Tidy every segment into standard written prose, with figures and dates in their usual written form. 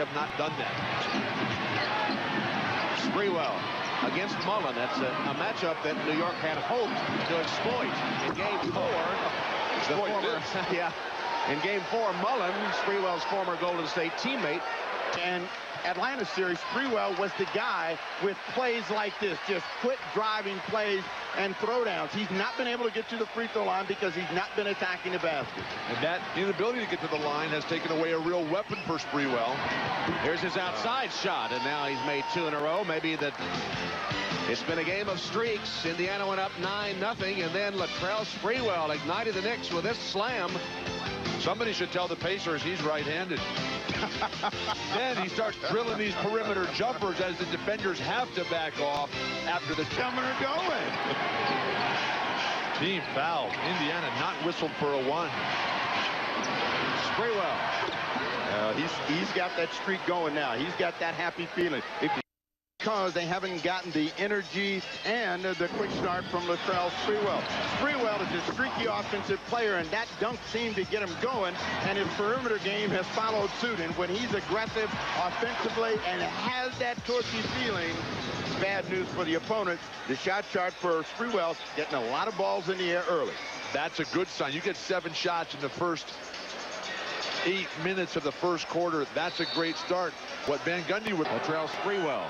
have not done that. Sprewell against Mullen. That's a matchup that New York had hoped to exploit in Game 4. In Game 4, Mullen, Sprewell's former Golden State teammate, and Atlanta series, Sprewell was the guy with plays like this, just quick driving plays and throwdowns. He's not been able to get to the free throw line because he's not been attacking the basket. And that inability to get to the line has taken away a real weapon for Sprewell. Here's his outside shot, and now he's made 2 in a row. Maybe that it's been a game of streaks. Indiana went up 9-0, and then Latrell Sprewell ignited the Knicks with this slam. Somebody should tell the Pacers he's right-handed. Then he starts drilling these perimeter jumpers as the defenders have to back off after the coming or going. Team foul. Indiana not whistled for a 1. Sprewell. He's got that streak going now. He's got that happy feeling. Because they haven't gotten the energy and the quick start from Latrell Sprewell. Sprewell is a streaky offensive player, and that dunk seemed to get him going, and his perimeter game has followed suit. And when he's aggressive offensively and has that torchy feeling, bad news for the opponent. The shot chart for Sprewell getting a lot of balls in the air early. That's a good sign. You get 7 shots in the first 8 minutes of the first quarter. That's a great start. What Van Gundy would... Latrell Sprewell.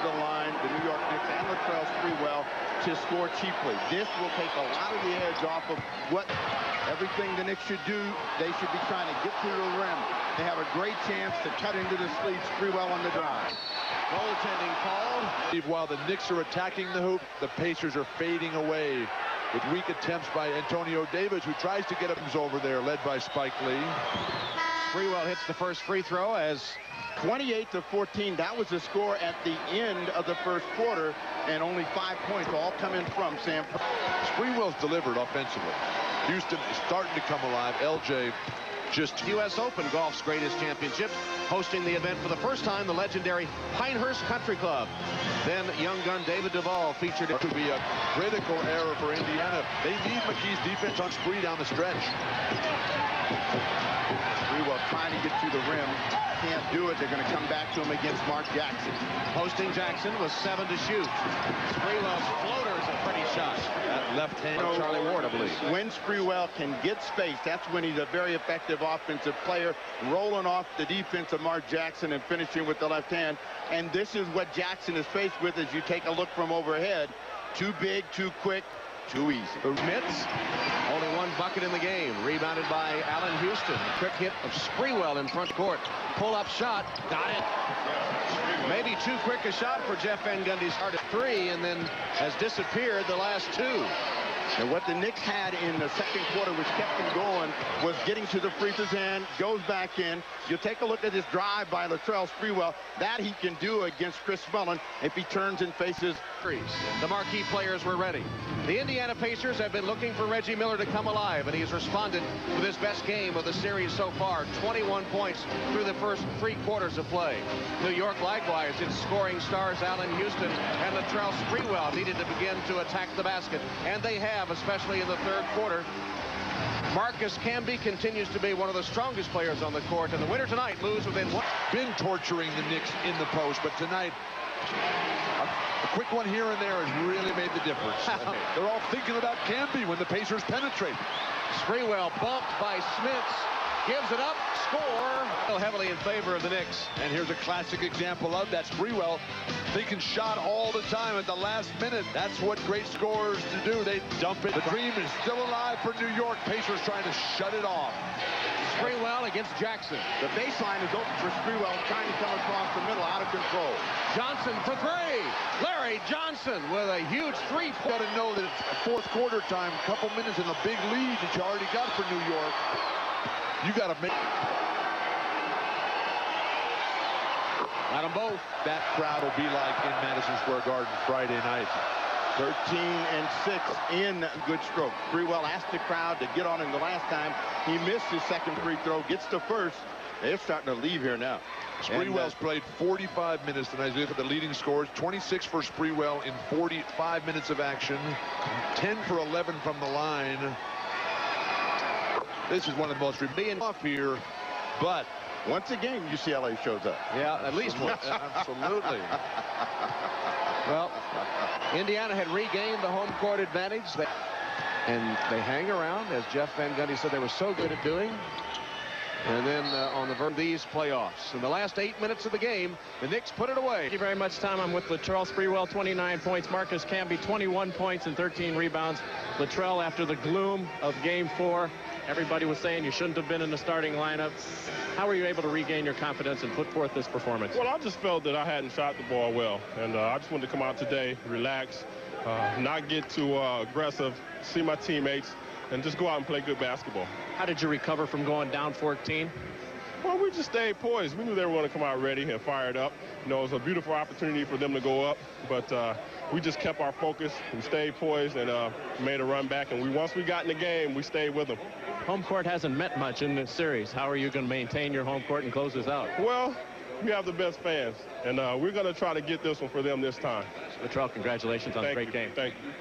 The line, the New York Knicks and Latrell Sprewell to score cheaply. This will take a lot of the edge off of what everything the Knicks should do. They should be trying to get to the rim. They have a great chance to cut into the sleeve. Sprewell on the drive. Goaltending called. While the Knicks are attacking the hoop, the Pacers are fading away with weak attempts by Antonio Davis, who tries to get him over there, led by Spike Lee. Sprewell hits the first free throw as 28-14. That was the score at the end of the first quarter, and only 5 points all coming from Sam. Sprewell's delivered offensively. Houston is starting to come alive. LJ just... U.S. Open, golf's greatest championship, hosting the event for the first time, the legendary Pinehurst Country Club. Then young gun David Duvall featured. It could be a critical error for Indiana. They need McKee's defense on Spree down the stretch. Sprewell trying to get to the rim. Can't do it. They're going to come back to him against Mark Jackson. Hosting Jackson was 7 to shoot. Sprewell's floater is a pretty shot. That left hand, Charlie Ward, I believe. When Sprewell can get space, that's when he's a very effective offensive player, rolling off the defense of Mark Jackson and finishing with the left hand. And this is what Jackson is faced with as you take a look from overhead. Too big, too quick, too easy. Mitz, only 1 bucket in the game. Rebounded by Allen Houston. Quick hit of Sprewell in front court. Pull-up shot. Got it. Maybe too quick a shot for Jeff Van Gundy's hard at 3, and then has disappeared the last 2. And what the Knicks had in the second quarter, which kept them going, was getting to the free throw hand, goes back in. You take a look at this drive by Latrell Sprewell. That he can do against Chris Mullen if he turns and faces threes. The marquee players were ready. The Indiana Pacers have been looking for Reggie Miller to come alive, and he's responded with his best game of the series so far. 21 points through the first 3 quarters of play. New York, likewise, its scoring stars Allen Houston and Latrell Sprewell needed to begin to attack the basket, and they have, especially in the third quarter. Marcus Camby continues to be one of the strongest players on the court, and the winner tonight moves within 1. Been torturing the Knicks in the post, but tonight a quick one here and there has really made the difference. They're all thinking about Camby when the Pacers penetrate. Sprewell bumped by Smits, gives it up, score. Heavily in favor of the Knicks. And here's a classic example of that. Sprewell thinking shot all the time at the last minute. That's what great scorers do. They dump it. The dream is still alive for New York. Pacers trying to shut it off. Sprewell against Jackson. The baseline is open for Sprewell, trying to come across the middle, out of control. Johnson for 3. Larry Johnson with a huge 3. Got to know that it's fourth quarter time, a couple minutes in a big lead that you already got for New York. You got to make... Got them both. That crowd will be like in Madison Square Garden Friday night. 13-6 in good stroke. Sprewell asked the crowd to get on him the last time. He missed his second free throw, gets the first. They're starting to leave here now. Sprewell's played 45 minutes tonight. Look at the leading scores. 26 for Sprewell in 45 minutes of action. 10 for 11 from the line. This is one of the most being off here, but once again, UCLA shows up. Yeah, at least once. Absolutely. Well, Indiana had regained the home court advantage. And they hang around, as Jeff Van Gundy said they were so good at doing. And then on the verge of these playoffs. In the last 8 minutes of the game, the Knicks put it away. Thank you very much, Tom. I'm with Latrell Sprewell, 29 points. Marcus Camby, 21 points and 13 rebounds. Latrell, after the gloom of Game 4, everybody was saying you shouldn't have been in the starting lineup. How were you able to regain your confidence and put forth this performance? Well, I just felt that I hadn't shot the ball well. And I just wanted to come out today, relax, not get too aggressive, see my teammates, and just go out and play good basketball. How did you recover from going down 14? Well, we just stayed poised. We knew they were going to come out ready and fired up. You know, it was a beautiful opportunity for them to go up, but we just kept our focus and stayed poised and made a run back. And once we got in the game, we stayed with them. Home court hasn't meant much in this series. How are you going to maintain your home court and close this out? Well, we have the best fans, and we're going to try to get this one for them this time. Latrell, congratulations on a great game. Thank you.